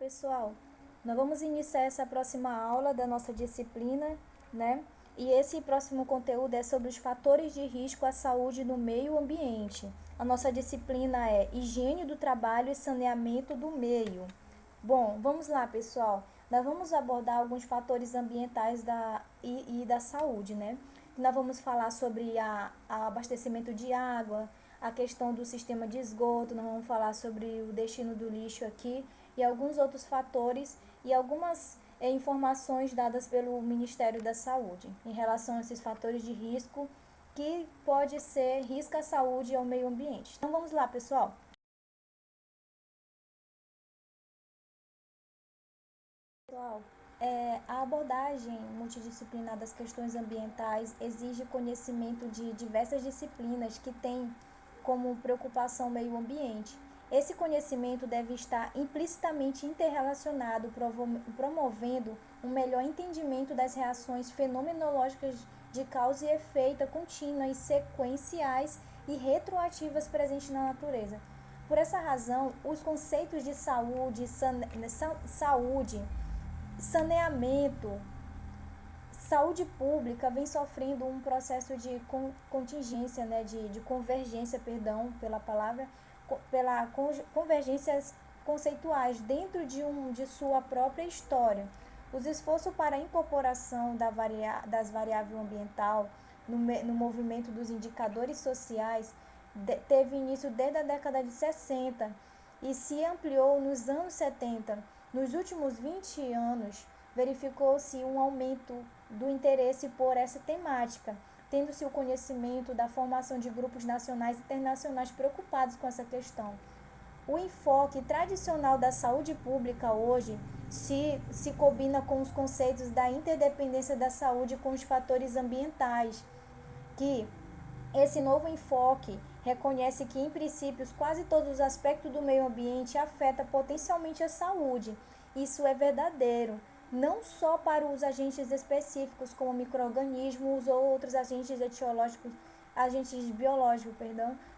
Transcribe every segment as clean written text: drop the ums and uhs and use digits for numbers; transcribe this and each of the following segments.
Pessoal, nós vamos iniciar essa próxima aula da nossa disciplina, né? E esse próximo conteúdo é sobre os fatores de risco à saúde no meio ambiente. A nossa disciplina é Higiene do Trabalho e Saneamento do Meio. Bom, vamos lá, pessoal. Nós vamos abordar alguns fatores ambientais e da saúde, né? Nós vamos falar sobre a abastecimento de água, a questão do sistema de esgoto, nós vamos falar sobre o destino do lixo aqui e alguns outros fatores e algumas informações dadas pelo Ministério da Saúde em relação a esses fatores de risco que pode ser risco à saúde e ao meio ambiente. Então vamos lá, pessoal. Pessoal, a abordagem multidisciplinar das questões ambientais exige conhecimento de diversas disciplinas que têm como preocupação o meio ambiente. Esse conhecimento deve estar implicitamente interrelacionado, promovendo um melhor entendimento das reações fenomenológicas de causa e efeito contínuas, sequenciais e retroativas presentes na natureza. Por essa razão, os conceitos de saúde, saneamento, saúde pública vem sofrendo um processo de contingência, né, de convergência, perdão pela palavra, pela convergências conceituais dentro de sua própria história. Os esforços para a incorporação das variáveis ambiental no movimento dos indicadores sociais teve início desde a década de 60 e se ampliou nos anos 70. Nos últimos 20 anos, verificou-se um aumento do interesse por essa temática, tendo-se o conhecimento da formação de grupos nacionais e internacionais preocupados com essa questão. O enfoque tradicional da saúde pública hoje se combina com os conceitos da interdependência da saúde com os fatores ambientais, que esse novo enfoque reconhece que, em princípios, quase todos os aspectos do meio ambiente afetam potencialmente a saúde. Isso é verdadeiro, não só para os agentes específicos, como micro-organismos ou outros agentes biológicos,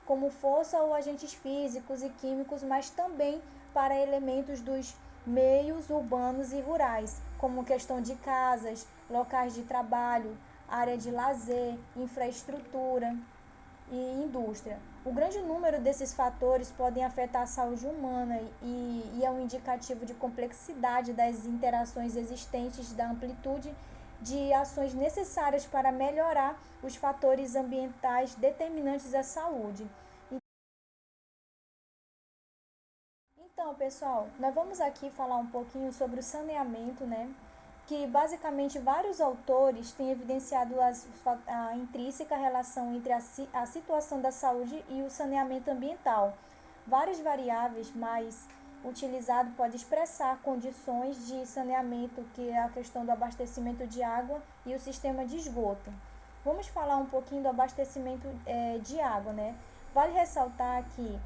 como força ou agentes físicos e químicos, mas também para elementos dos meios urbanos e rurais, como questão de casas, locais de trabalho, área de lazer, infraestrutura e indústria. O grande número desses fatores podem afetar a saúde humana e é um indicativo de complexidade das interações existentes, da amplitude de ações necessárias para melhorar os fatores ambientais determinantes da saúde. Então, pessoal, nós vamos aqui falar um pouquinho sobre o saneamento, né? Que basicamente vários autores têm evidenciado a intrínseca relação entre a situação da saúde e o saneamento ambiental. Várias variáveis mais utilizadas podem expressar condições de saneamento, que é a questão do abastecimento de água e o sistema de esgoto. Vamos falar um pouquinho do abastecimento de água, né? Vale ressaltar que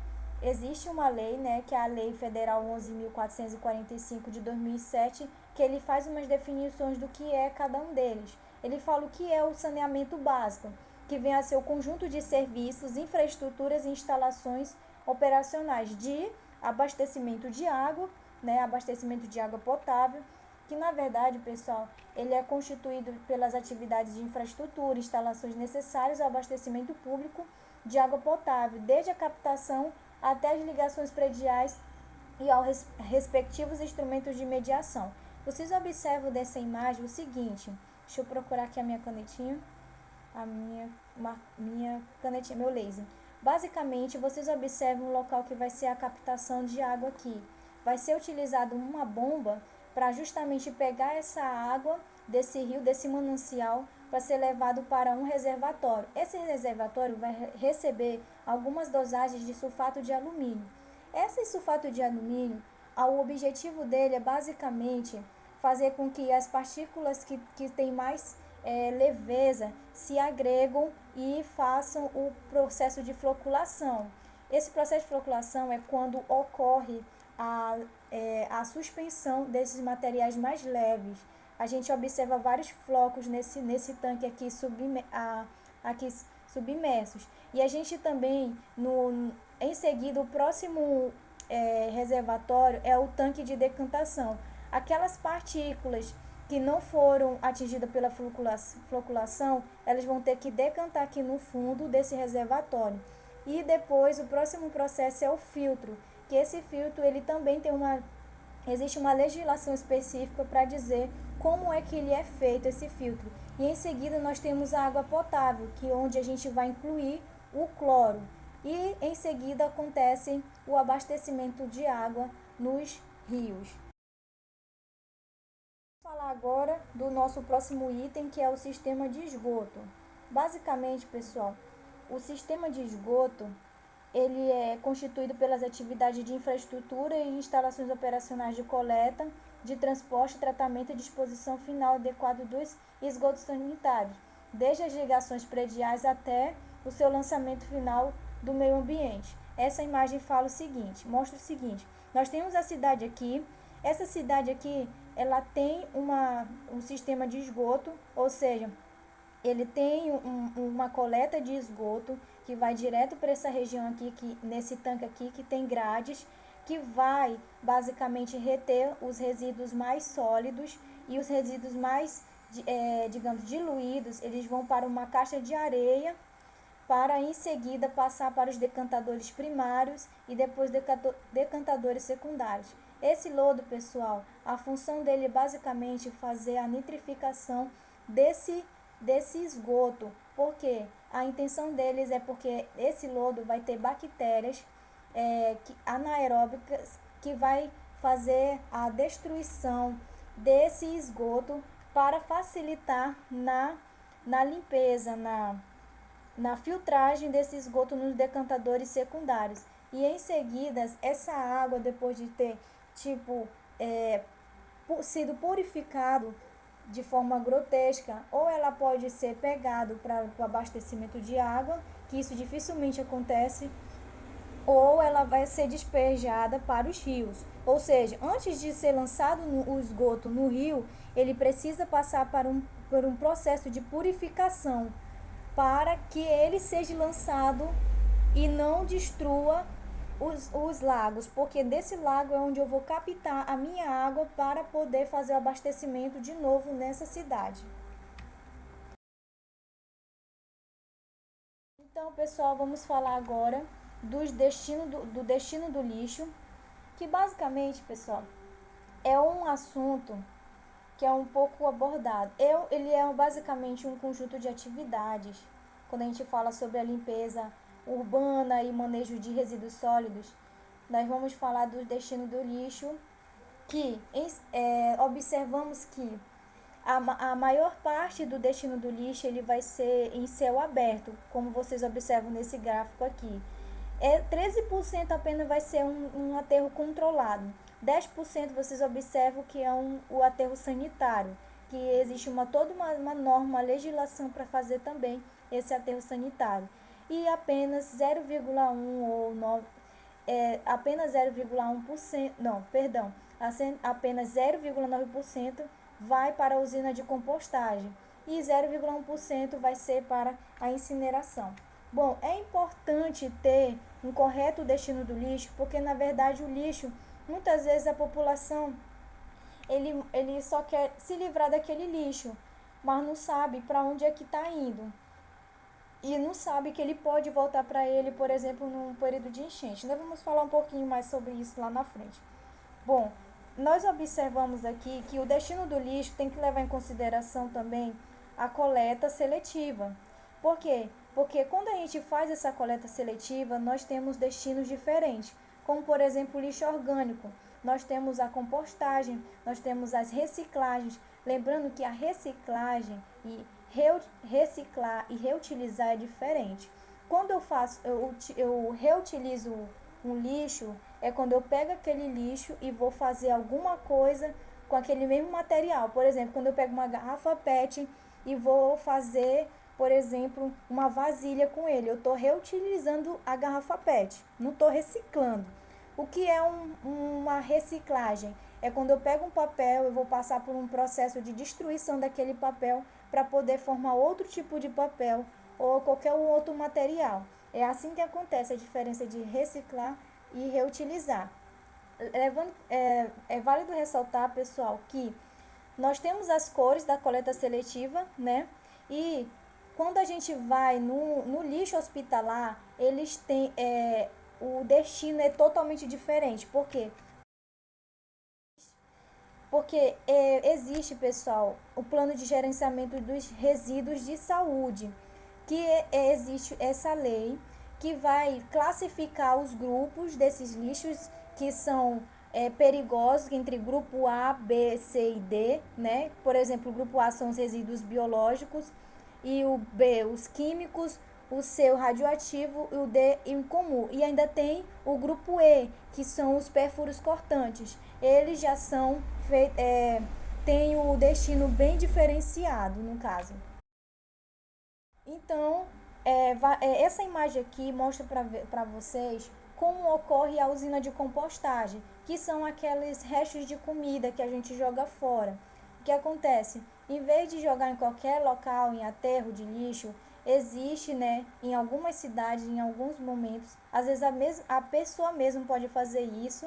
existe uma lei, né, que é a Lei Federal 11.445 de 2007, que ele faz umas definições do que é cada um deles. Ele fala o que é o saneamento básico, que vem a ser o conjunto de serviços, infraestruturas e instalações operacionais de abastecimento de água, né, abastecimento de água potável, que na verdade, pessoal, ele é constituído pelas atividades de infraestrutura, instalações necessárias ao abastecimento público de água potável, desde a captação até as ligações prediais e aos respectivos instrumentos de mediação. Vocês observam dessa imagem o seguinte, deixa eu procurar aqui a minha canetinha, minha canetinha, meu laser. Basicamente, vocês observam o local que vai ser a captação de água aqui. Vai ser utilizado uma bomba para justamente pegar essa água desse rio, desse manancial, para ser levado para um reservatório. Esse reservatório vai receber algumas dosagens de sulfato de alumínio. Esse sulfato de alumínio, o objetivo dele é basicamente fazer com que as partículas que têm mais leveza se agregam e façam o processo de floculação. Esse processo de floculação é quando ocorre a suspensão desses materiais mais leves. A gente observa vários flocos nesse tanque aqui, submersos. E a gente também, em seguida, o próximo reservatório é o tanque de decantação. Aquelas partículas que não foram atingidas pela floculação, elas vão ter que decantar aqui no fundo desse reservatório. E depois o próximo processo é o filtro, que esse filtro ele também existe uma legislação específica para dizer como é que ele é feito esse filtro. E em seguida nós temos a água potável, que é onde a gente vai incluir o cloro. E em seguida acontece o abastecimento de água nos rios. Vamos falar agora do nosso próximo item, que é o sistema de esgoto. Basicamente, pessoal, o sistema de esgoto ele é constituído pelas atividades de infraestrutura e instalações operacionais de coleta, de transporte, tratamento e disposição final adequado dos esgotos sanitários, desde as ligações prediais até o seu lançamento final do meio ambiente. Essa imagem fala o seguinte, mostra o seguinte: nós temos a cidade aqui. Essa cidade aqui, ela tem um sistema de esgoto, ou seja, ele tem uma coleta de esgoto que vai direto para essa região aqui, nesse tanque aqui, que tem grades, que vai basicamente reter os resíduos mais sólidos, e os resíduos mais, digamos, diluídos, eles vão para uma caixa de areia, para em seguida passar para os decantadores primários e depois decantadores secundários. Esse lodo, pessoal, a função dele é basicamente fazer a nitrificação desse esgoto, porque a intenção deles é porque esse lodo vai ter bactérias anaeróbicas que vai fazer a destruição desse esgoto para facilitar na limpeza, na filtragem desse esgoto nos decantadores secundários. E em seguida, essa água, depois de ter sido purificado de forma grotesca, ou ela pode ser pegado para o abastecimento de água, que isso dificilmente acontece, ou ela vai ser despejada para os rios. Ou seja, antes de ser lançado o esgoto no rio, ele precisa passar por um processo de purificação para que ele seja lançado e não destrua os lagos, porque desse lago é onde eu vou captar a minha água para poder fazer o abastecimento de novo nessa cidade. Então, pessoal, vamos falar agora do destino do lixo, que basicamente, pessoal, é um assunto que é um pouco abordado. Ele é basicamente um conjunto de atividades. Quando a gente fala sobre a limpeza urbana e manejo de resíduos sólidos, nós vamos falar do destino do lixo, que observamos que a maior parte do destino do lixo ele vai ser em céu aberto, como vocês observam nesse gráfico aqui. 13% apenas vai ser um aterro controlado. 10% vocês observam que é o aterro sanitário, que existe toda uma norma, uma legislação para fazer também esse aterro sanitário. E apenas 0,1 ou 9, apenas 0,1%, não, perdão, apenas 0,9% vai para a usina de compostagem e 0,1% vai ser para a incineração. Bom, é importante ter um correto destino do lixo, porque na verdade o lixo, muitas vezes a população, ele só quer se livrar daquele lixo, mas não sabe para onde é que está indo. E não sabe que ele pode voltar para ele, por exemplo, num período de enchente. Nós vamos falar um pouquinho mais sobre isso lá na frente. Bom, nós observamos aqui que o destino do lixo tem que levar em consideração também a coleta seletiva. Por quê? Porque quando a gente faz essa coleta seletiva, nós temos destinos diferentes, como por exemplo o lixo orgânico. Nós temos a compostagem, nós temos as reciclagens. Lembrando que a reciclagem e reciclar e reutilizar é diferente. Quando eu reutilizo um lixo, é quando eu pego aquele lixo e vou fazer alguma coisa com aquele mesmo material. Por exemplo, quando eu pego uma garrafa PET e vou fazer, por exemplo, uma vasilha com ele, eu estou reutilizando a garrafa PET, não estou reciclando. O que é uma reciclagem? É quando eu pego um papel, eu vou passar por um processo de destruição daquele papel para poder formar outro tipo de papel ou qualquer outro material. É assim que acontece a diferença de reciclar e reutilizar. É válido ressaltar, pessoal, que nós temos as cores da coleta seletiva, né? E quando a gente vai no lixo hospitalar, eles têm, o destino é totalmente diferente. Por quê? Porque existe, pessoal, o plano de gerenciamento dos resíduos de saúde, que existe essa lei que vai classificar os grupos desses lixos que são perigosos, entre grupo A, B, C e D, né? Por exemplo, o grupo A são os resíduos biológicos, e o B, os químicos, o C, o radioativo, e o D, incomum. E ainda tem o grupo E, que são os perfúrios cortantes. Eles já são têm o destino bem diferenciado, no caso. Então, essa imagem aqui mostra para vocês como ocorre a usina de compostagem, que são aqueles restos de comida que a gente joga fora. O que acontece? Em vez de jogar em qualquer local, em aterro de lixo, existe, né, em algumas cidades, em alguns momentos, às vezes a pessoa mesmo pode fazer isso,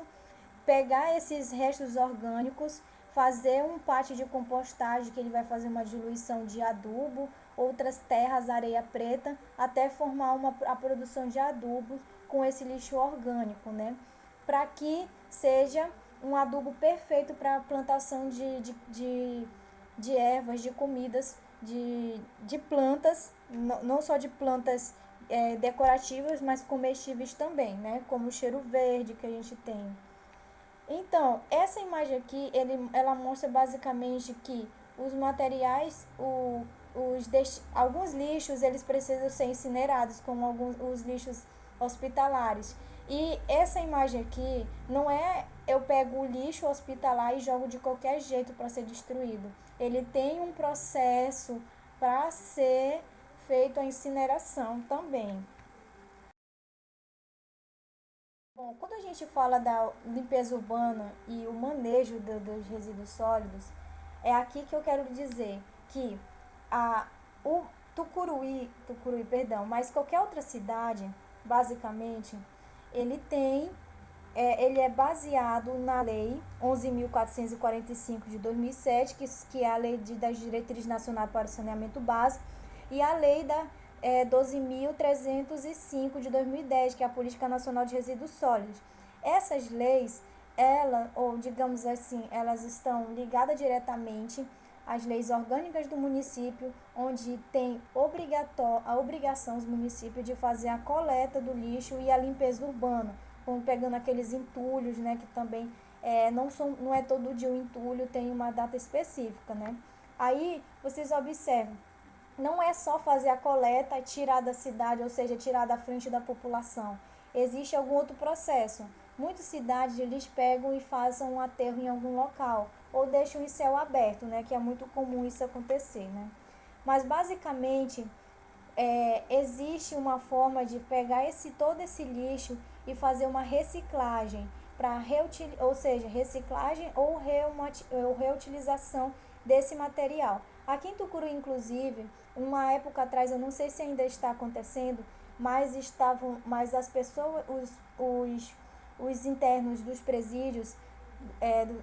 pegar esses restos orgânicos, fazer um pátio de compostagem, que ele vai fazer uma diluição de adubo, outras terras, areia preta, até formar a produção de adubo com esse lixo orgânico, né? Para que seja um adubo perfeito para a plantação de ervas, de comidas, de plantas, não só de plantas decorativas, mas comestíveis também, né? Como o cheiro verde que a gente tem. Então, essa imagem aqui, ela mostra basicamente que os materiais, alguns lixos, eles precisam ser incinerados, como os lixos hospitalares. E essa imagem aqui não é eu pego o lixo hospitalar e jogo de qualquer jeito para ser destruído. Ele tem um processo para ser feito a incineração também. Bom, quando a gente fala da limpeza urbana e o manejo dos resíduos sólidos, é aqui que eu quero dizer que a, o Tucuruí, mas qualquer outra cidade, basicamente, ele tem, ele é baseado na Lei 11.445 de 2007, que é a Lei das Diretrizes Nacionais para o Saneamento Básico, e a Lei da 12.305 de 2010, que é a Política Nacional de Resíduos Sólidos. Essas leis, ou digamos assim, elas estão ligadas diretamente às leis orgânicas do município, onde tem a obrigação os municípios de fazer a coleta do lixo e a limpeza urbana, como pegando aqueles entulhos, né, que também não é todo dia o entulho, tem uma data específica, né? Aí vocês observam, não é só fazer a coleta e tirar da cidade, ou seja, tirar da frente da população. Existe algum outro processo. Muitas cidades eles pegam e fazem um aterro em algum local ou deixam em céu aberto, né, que é muito comum isso acontecer, né? Mas basicamente existe uma forma de pegar todo esse lixo e fazer uma reciclagem para ou seja, reciclagem ou reutilização desse material. Aqui em Tucuruí, inclusive, uma época atrás, eu não sei se ainda está acontecendo, mas as pessoas, os internos dos presídios,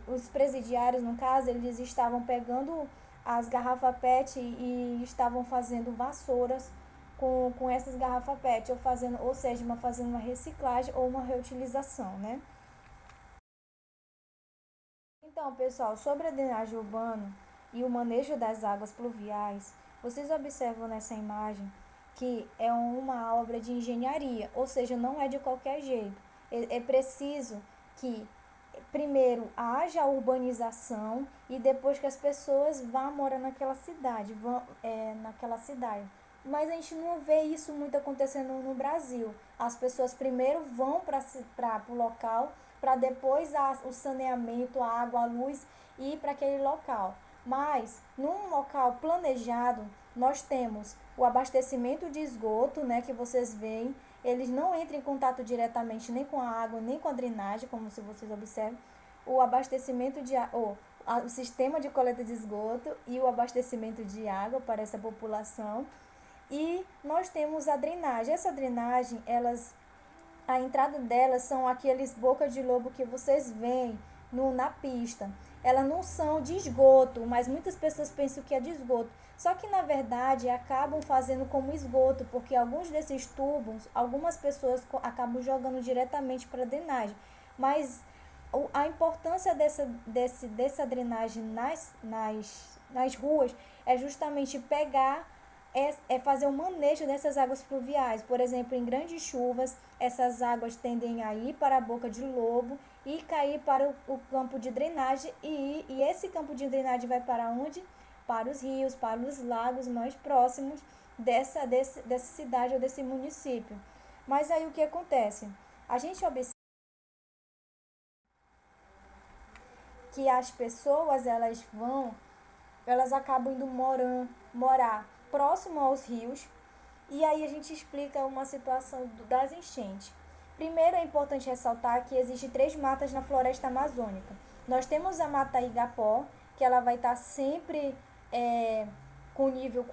os presidiários, no caso, eles estavam pegando as garrafas PET e estavam fazendo vassouras com essas garrafas PET, ou seja, fazendo uma reciclagem ou uma reutilização, né? Então, pessoal, sobre a drenagem urbana e o manejo das águas pluviais, vocês observam nessa imagem que é uma obra de engenharia, ou seja, não é de qualquer jeito. É preciso que primeiro haja urbanização e depois que as pessoas vão morar naquela cidade. Mas a gente não vê isso muito acontecendo no Brasil. As pessoas primeiro vão para o local, para depois o saneamento, a água, a luz ir para aquele local. Mas num local planejado, nós temos o abastecimento de esgoto, né, que vocês veem. Eles não entram em contato diretamente nem com a água, nem com a drenagem, como se vocês observam. O abastecimento o sistema de coleta de esgoto e o abastecimento de água para essa população. E nós temos a drenagem. Essa drenagem, A entrada delas são aqueles bocas de lobo que vocês veem na pista. Elas não são de esgoto, mas muitas pessoas pensam que é de esgoto. Só que na verdade acabam fazendo como esgoto, porque alguns desses tubos, algumas pessoas acabam jogando diretamente para a drenagem. Mas a importância dessa drenagem nas ruas é justamente pegar, fazer o manejo dessas águas fluviais. Por exemplo, em grandes chuvas, essas águas tendem a ir para a boca de lobo e cair para o campo de drenagem. E esse campo de drenagem vai para onde? Para os rios, para os lagos mais próximos dessa cidade ou desse município. Mas aí o que acontece? A gente observa que as pessoas elas acabam indo morar próximo aos rios. E aí a gente explica uma situação das enchentes. Primeiro é importante ressaltar que existem 3 matas na floresta amazônica. Nós temos a mata Igapó, que ela vai estar sempre é, com nível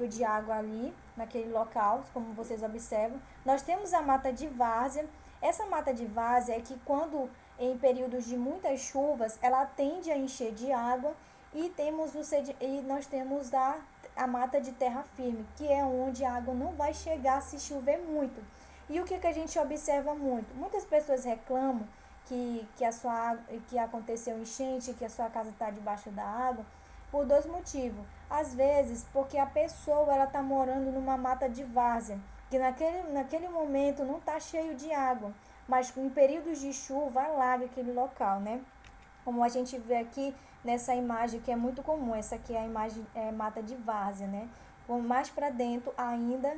de água ali, naquele local, como vocês observam. Nós temos a mata de várzea. Essa mata de várzea é que quando em períodos de muitas chuvas, ela tende a encher de água e nós temos a mata de terra firme, que é onde a água não vai chegar se chover muito. E o que a gente observa muito? Muitas pessoas reclamam que aconteceu enchente, que a sua casa está debaixo da água, por 2 motivos. Às vezes, porque a pessoa ela está morando numa mata de várzea, que naquele momento não está cheio de água, mas em períodos de chuva alaga aquele local, né? Como a gente vê aqui nessa imagem que é muito comum, essa aqui é a imagem mata de várzea, né? Mais para dentro ainda,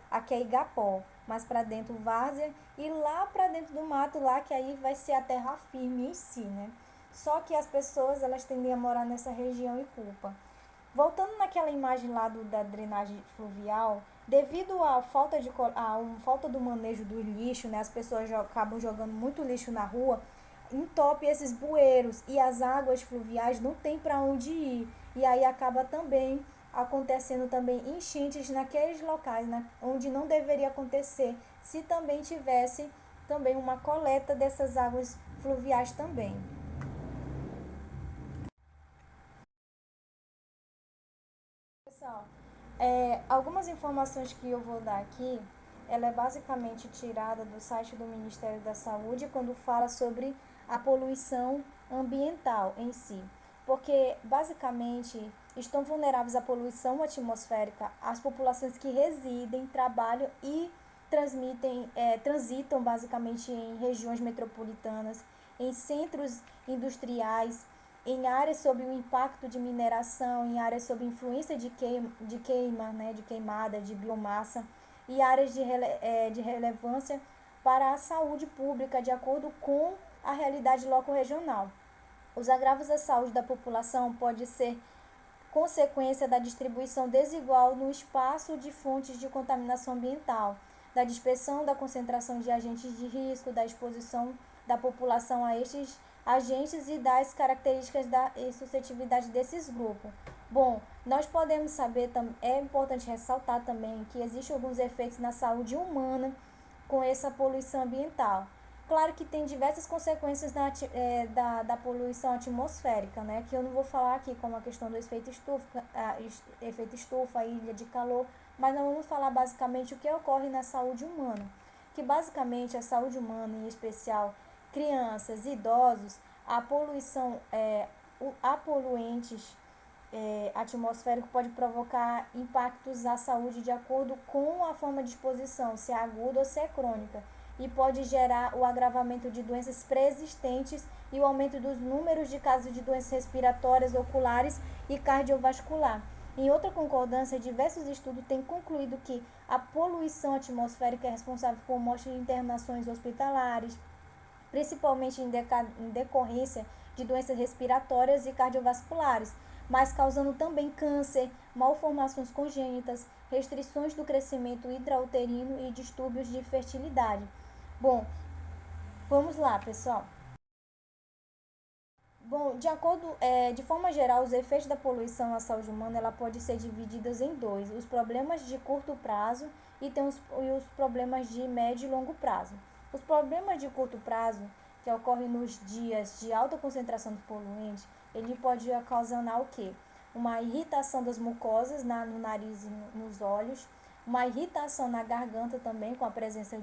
aqui é Igapó, mais para dentro várzea e lá para dentro do mato lá que aí vai ser a terra firme em si, né? Só que as pessoas elas tendem a morar nessa região e culpa. Voltando naquela imagem lá da drenagem fluvial, devido à falta do manejo do lixo, né, as pessoas acabam jogando muito lixo na rua, entope esses bueiros e as águas fluviais não tem para onde ir. E aí acaba também acontecendo também enchentes naqueles locais, né, onde não deveria acontecer, se também tivesse também uma coleta dessas águas fluviais também. Pessoal, algumas informações que eu vou dar aqui, ela é basicamente tirada do site do Ministério da Saúde quando fala sobre a poluição ambiental em si. Porque, basicamente, estão vulneráveis à poluição atmosférica as populações que residem, trabalham e transitam basicamente em regiões metropolitanas, em centros industriais, em áreas sob o impacto de mineração, em áreas sob influência de queimada, de biomassa, e áreas de relevância para a saúde pública, de acordo com a realidade loco-regional. Os agravos à saúde da população podem ser consequência da distribuição desigual no espaço de fontes de contaminação ambiental, da dispersão da concentração de agentes de risco, da exposição da população a estes agentes e das características da suscetibilidade desses grupos. Bom, nós podemos saber, é importante ressaltar também que existem alguns efeitos na saúde humana com essa poluição ambiental. Claro que tem diversas consequências da poluição atmosférica, né? Que eu não vou falar aqui, como a questão do efeito estufa, ilha de calor, mas nós vamos falar basicamente o que ocorre na saúde humana. Que basicamente a saúde humana, em especial crianças e idosos, a poluição, a poluentes atmosférico pode provocar impactos à saúde de acordo com a forma de exposição, se é aguda ou se é crônica, e pode gerar o agravamento de doenças pré-existentes e o aumento dos números de casos de doenças respiratórias, oculares e cardiovascular. Em outra concordância, diversos estudos têm concluído que a poluição atmosférica é responsável por morte de internações hospitalares, principalmente em decorrência de doenças respiratórias e cardiovasculares, mas causando também câncer, malformações congênitas, restrições do crescimento intrauterino e distúrbios de fertilidade. Bom, vamos lá, pessoal. Bom, de forma geral, os efeitos da poluição à saúde humana ela pode ser divididos em dois: os problemas de curto prazo e tem os problemas de médio e longo prazo. Os problemas de curto prazo, que ocorrem nos dias de alta concentração do poluente, ele pode ocasionar o quê? Uma irritação das mucosas no nariz e nos olhos, uma irritação na garganta também, com a presença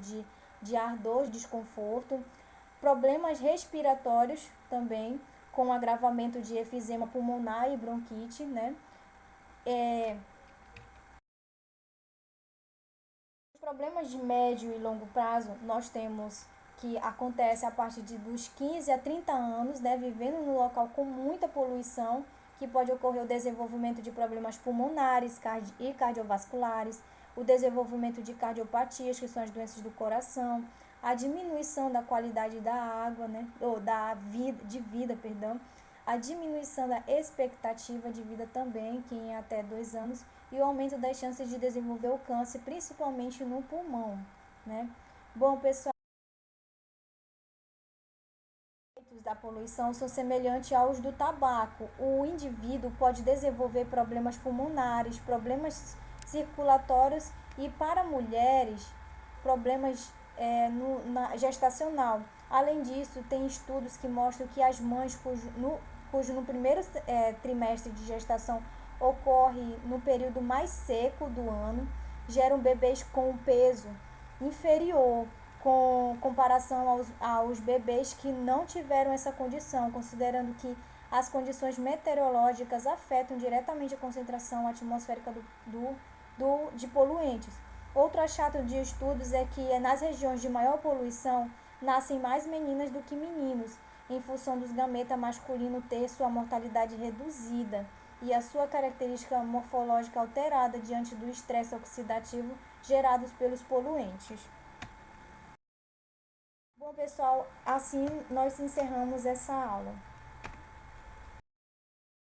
de ardor, desconforto, problemas respiratórios também, com agravamento de efizema pulmonar e bronquite, né? Os problemas de médio e longo prazo, nós temos que acontece a partir dos 15 a 30 anos, né, vivendo no local com muita poluição, que pode ocorrer o desenvolvimento de problemas pulmonares e cardiovasculares, o desenvolvimento de cardiopatias, que são as doenças do coração, a diminuição da qualidade da água, né, ou da vida, perdão, a diminuição da expectativa de vida também, que em até 2 anos, e o aumento das chances de desenvolver o câncer, principalmente no pulmão, né? Bom, pessoal, os efeitos da poluição são semelhantes aos do tabaco. O indivíduo pode desenvolver problemas pulmonares, problemas circulatórios e, para mulheres, problemas na gestacional. Além disso, tem estudos que mostram que as mães cujo no primeiro trimestre de gestação ocorre no período mais seco do ano, geram bebês com peso inferior com comparação aos bebês que não tiveram essa condição, considerando que as condições meteorológicas afetam diretamente a concentração atmosférica de poluentes. Outro achado de estudos é que nas regiões de maior poluição nascem mais meninas do que meninos, em função dos gametas masculinos ter sua mortalidade reduzida e a sua característica morfológica alterada diante do estresse oxidativo gerados pelos poluentes. Bom, pessoal, assim nós encerramos essa aula.